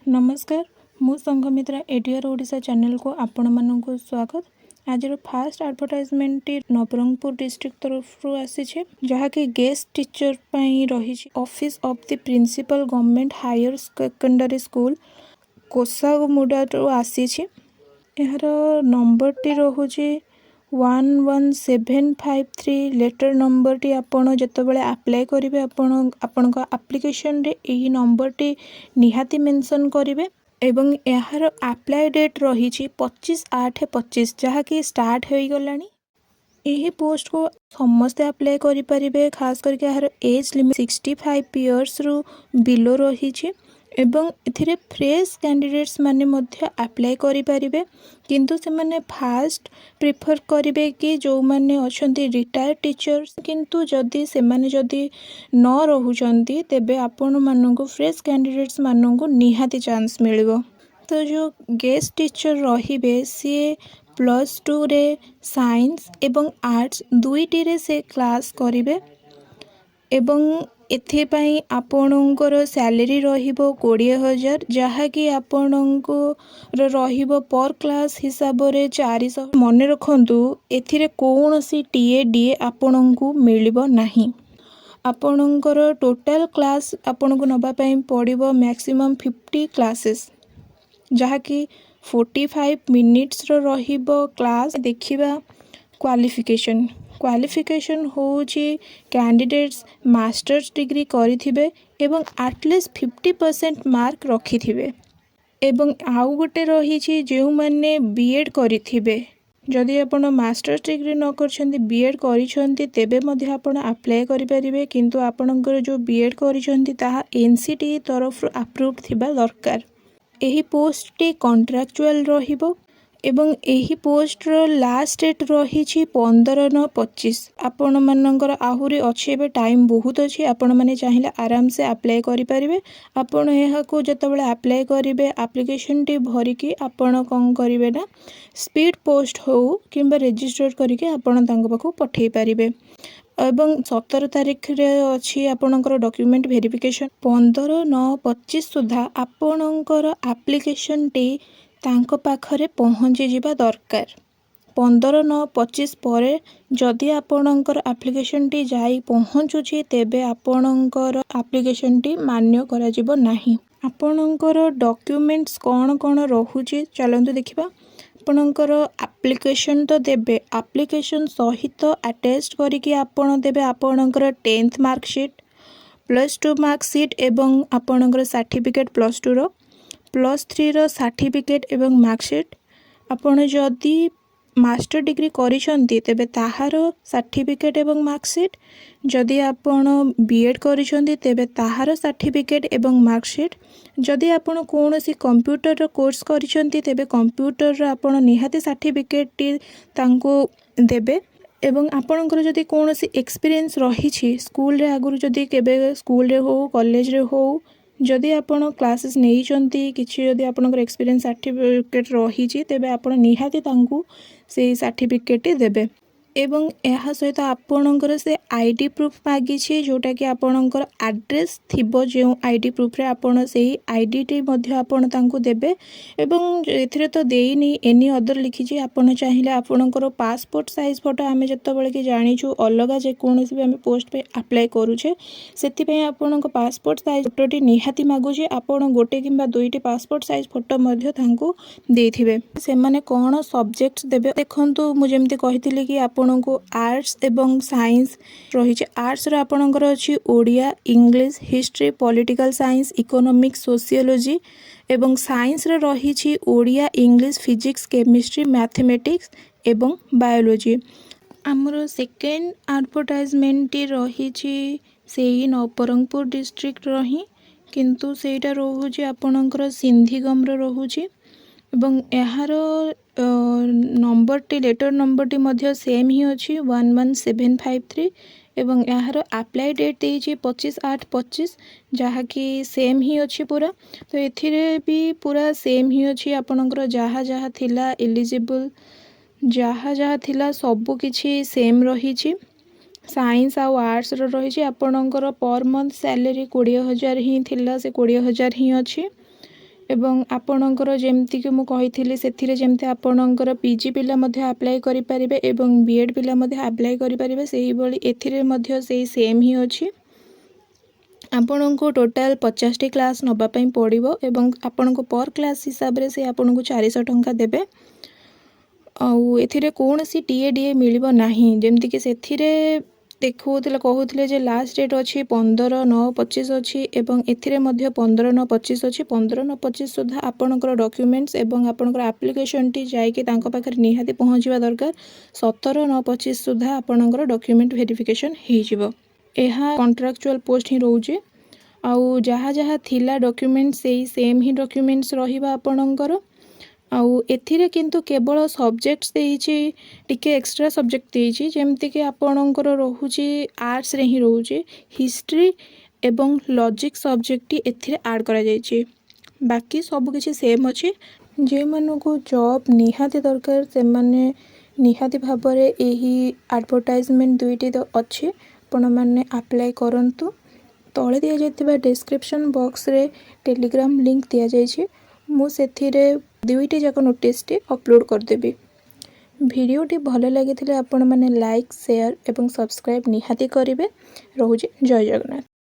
नमस्कार मु Sanghamitra ATR Odisha channel को आपण मानक स्वागत। आज फास्ट एडवर्टाइजमेंट नवरंगपुर डिस्ट्रिक्ट तरफ आसी जहाँकि गेस्ट टीचर रही office of the principal government higher secondary school Kosagumuda आसी यार नंबर टी रोचे 11753 लेटर नंबर टी आपण जितेबाला अप्लाई करेंगे आपण आप्लिकेशन रे यही नंबर टी निहाती मेंशन करेंगे एवं यार अप्लाई डेट रही 25/8/25 जहाँकि स्टार्ट हो गलानी। यही पोस्ट को समस्ते अप्लाई करें खास करके यार एज लिमिट 65 इयर्स रु बिलो रही एवं एथिरे फ्रेश कैंडिडेट्स माने मध्य अप्लाई करें किंतु से माने फास्ट प्रिफर करेंगे कि जो माने अछंती रिटायर्ड टीचर्स किंतु जदि से माने जदि न रहुचंती तेबे आपण माननको फ्रेश कैंडिडेट्स माननको निहाती चांस मिलिबो। तो जो गेस्ट टीचर रहिबे सी +2 रे साइंस एवं आर्ट्स दुईटी रे से क्लास करिवे एवं एथिपाई आपणकर सैलरी रहिबो 20,000 जहाँकि आपणकर रहिबो पर क्लास हिसाब रे 400। मन रखंतु एथिरे कौनसी टीए डीए आपणको मिलिबो नाही। आपणकर टोटल क्लास आपणको नबा पई पड़िबो मैक्सिमम 50 क्लासेस जहाँकि 45 मिनिट्स रो रहिबो क्लास। देखिबा क्वालिफिकेशन होची कैंडिडेट्स मास्टर्स डिग्री करिथिबे एवं एटलिस्ट 50% मार्क रखिथिबे एवं आउ गोटे रही जो माने बीएड करिथिबे। जदि आपण मास्टर्स डिग्री न करछंती बीएड करिछंती तेबे मध्ये आपण अप्लाई करि परिबे किंतु आपणकर जो बीएड करिछंती ताहा एनसीटी तरफ अप्रूव थिबा दरकार। एही पोस्ट टी कॉन्ट्रैक्चुअल रहिबो एवं एही पोस्ट रो लास्ट डेट रही 15/9/25। आपण मानकर आहुरी अच्छे बे टाइम बहुत अच्छी आपण माने चाहिए आराम से अप्लाई करि परिबे। आपण एहा को जतबेले अप्लाई करिवे एप्लिकेशन टी भरिकी आपण कोन करिवे ना स्पीड पोस्ट हो किंबा रजिस्टर करके आपण तांको पाखु पठेई परिबे एवं 17 तारीख रे अच्छी आपणकर डॉक्यूमेंट वेरिफिकेशन 15/9/25 सुधा आपणकर एप्लिकेशन टी तांको पाखरे पहुँची जिबा दरकार। 15/9/25 पर जदि आपणकर एप्लिकेशन टी जाई पहुँचुची तेबे आपणकर एप्लिकेशन टी मान्य करा जिबो नाही। आपणकर डॉक्यूमेंट्स कौन कौन रहुची चलंतु देखिबा। आपणकर एप्लिकेशन तो देबे एप्लिकेशन सहित अटैच करिकि आपण देबे आपणकर 10th मार्कशीट +2 मार्कशीट एवं आपणकर सर्टिफिकेट +2 रो +3 रो सर्टिफिकेट एवं मार्कशीट। आपण जदि मास्टर डिग्री करिसंती तेबे ताहार सर्टिफिकेट एवं मार्कशीट। जदि आपण बीएड करिसंती तेबे ताहार सर्टिफिकेट एवं मार्कशीट। जदि आपण कोनोसी कंप्यूटर रो कोर्स करिसंती तेबे कंप्यूटर रो आपण निहाती सर्टिफिकेट टी तांको देबे एवं आपणकर जदि कोनोसी एक्सपीरियंस रही स्कूल रे आगुरु जदि केबे स्कूल रे हो कॉलेज रे हो जदि आपण क्लासेस नहीं चंती किछि जदि आपणकर एक्सपीरियंस सर्टिफिकेट रही तेबे आपण निहाती तांकु से सर्टिफिकेट देबे एवं यह सहित आपणकर से आईडी प्रूफ मागी जोटा कि आपणकर एड्रेस थिबो जो आईडी प्रूफ रे आपण से आईडी टी मध्ये आपण तांकु देबे एवं एथिरे तो देइनी एनी अदर लिखी आपण चाहिए आपणकर पासपोर्ट साइज फोटो आमे जतबेले कि जानिछु अलगा जे कोनोसी भी आमे पोस्ट पे अप्लाई करूछे सेति पय आपणक पासपोर्ट साइज फोटो टी निहाती मागुछे। आपण गोटे किंबा दुईटी पासपोर्ट साइज फोटो मध्ये तांकु देथिबे। से माने कोन सब्जेक्ट्स देबे देखंतु मु जेमति कहितली कि आपणको आर्ट्स एवं साइंस रही। आर्ट्स रो आपणकर अछि Odia English history political science economics sociology एवं साइंस रो रही Odia English physics chemistry mathematics एवं बायोलॉजी। आमर सेकेंड एडवर्टाइजमेंट रही सेही नवरंगपुर डिस्ट्रिक्ट रही किंतु सेटा रोहुची आपणकर सिंधीगम रो रोहुची एवं यार नंबर टी लेटर नंबर टी मध्य सेम ही अच्छी 11753 एवं यार अप्लाई डेट देइछि 25/8/25 जहाँकि सेम ही अच्छी पूरा। तो एथिरे भी पूरा सेम ही अच्छी आपणकर जहाँ जहाँ थिला एलिजिबल जहाँ जहाँ थिला सबु किछि सेम रही। साइंस आउ आर्ट्स रही आपणकर पर मंथ सैलरी 20,000 ही थिला से 20,000 ही अच्छी ଏବଂ ଆପଣଙ୍କର ଯେମିତିକି ମୁଁ କହିଥିଲି ସେଥିରେ ଯେମିତି ଆପଣଙ୍କର ପିଜି ପିଲା ମଧ୍ୟ ଆପ୍ଲାଏ କରିପାରିବେ ଏବଂ ବିଏଡ଼୍ ପିଲା ମଧ୍ୟ ଆପ୍ଲାଏ କରିପାରିବେ, ସେହିଭଳି ଏଥିରେ ମଧ୍ୟ ସେଇ ସେମ୍ ହିଁ ଅଛି। ଆପଣଙ୍କୁ ଟୋଟାଲ୍ 50ଟି କ୍ଲାସ୍ ନେବା ପାଇଁ ପଡ଼ିବ ଏବଂ ଆପଣଙ୍କୁ ପର୍ କ୍ଲାସ୍ ହିସାବରେ ସେ ଆପଣଙ୍କୁ 400 ଟଙ୍କା ଦେବେ। ଆଉ ଏଥିରେ କୌଣସି ଟିଏ ମିଳିବ ନାହିଁ, ଯେମିତିକି ସେଥିରେ କହୁଥିଲେ ଯେ ଲାଷ୍ଟ ଡେଟ୍ ଅଛି 15/9/25 ଅଛି ଏବଂ ଏଥିରେ ମଧ୍ୟ 15/9/25 ଅଛି। 15/9/25 ସୁଦ୍ଧା ଆପଣଙ୍କର ଡକ୍ୟୁମେଣ୍ଟସ୍ ଏବଂ ଆପଣଙ୍କର ଆପ୍ଲିକେସନ୍ଟି ଯାଇକି ତାଙ୍କ ପାଖରେ ନିହାତି ପହଞ୍ଚିବା ଦରକାର। 17/9/25 ସୁଦ୍ଧା ଆପଣଙ୍କର ଡକ୍ୟୁମେଣ୍ଟ ଭେରିଫିକେସନ୍ ହେଇଯିବ। ଏହା କଣ୍ଟ୍ରାକ୍ଚୁଆଲ୍ ପୋଷ୍ଟ ହିଁ ରହୁଛି। ଆଉ ଯାହା ଯାହା ଥିଲା ଡକ୍ୟୁମେଣ୍ଟ ସେଇ ସେମ୍ ହିଁ ଡକ୍ୟୁମେଣ୍ଟସ୍ ରହିବ ଆପଣଙ୍କର। ଆଉ ଏଥିରେ କିନ୍ତୁ କେବଳ ସବଜେକ୍ଟସ୍ ଦେଇଛି, ଟିକେ ଏକ୍ସଟ୍ରା ସବଜେକ୍ଟ ଦେଇଛି, ଯେମିତିକି ଆପଣଙ୍କର ରହୁଛି ଆର୍ଟ୍ସରେ ହିଁ ରହୁଛି ହିଷ୍ଟ୍ରି ଏବଂ ଲଜିକ୍ ସବଜେକ୍ଟଟି ଏଥିରେ ଆଡ଼୍ କରାଯାଇଛି। ବାକି ସବୁକିଛି ସେମ୍ ଅଛି। ଯେଉଁମାନଙ୍କୁ ଜବ୍ ନିହାତି ଦରକାର ସେମାନେ ନିହାତି ଭାବରେ ଏହି ଆଡ଼ଭର୍ଟାଇଜମେଣ୍ଟ ଦୁଇଟି ଅଛି, ଆପଣମାନେ ଆପ୍ଲାଏ କରନ୍ତୁ। ତଳେ ଦିଆଯାଇଥିବା ଡେସ୍କ୍ରିପସନ୍ ବକ୍ସରେ ଟେଲିଗ୍ରାମ ଲିଙ୍କ୍ ଦିଆଯାଇଛି। ମୁଁ ସେଥିରେ 2ଟି ଯାକ ନୋଟିସ୍ଟି ଅପଲୋଡ଼ କରିଦେବି। ଭିଡ଼ିଓଟି ଭଲ ଲାଗିଥିଲେ ଆପଣମାନେ ଲାଇକ୍, ସେୟାର ଏବଂ ସବସ୍କ୍ରାଇବ୍ ନିହାତି କରିବେ। ରହୁଛି, ଜୟ ଜଗନ୍ନାଥ।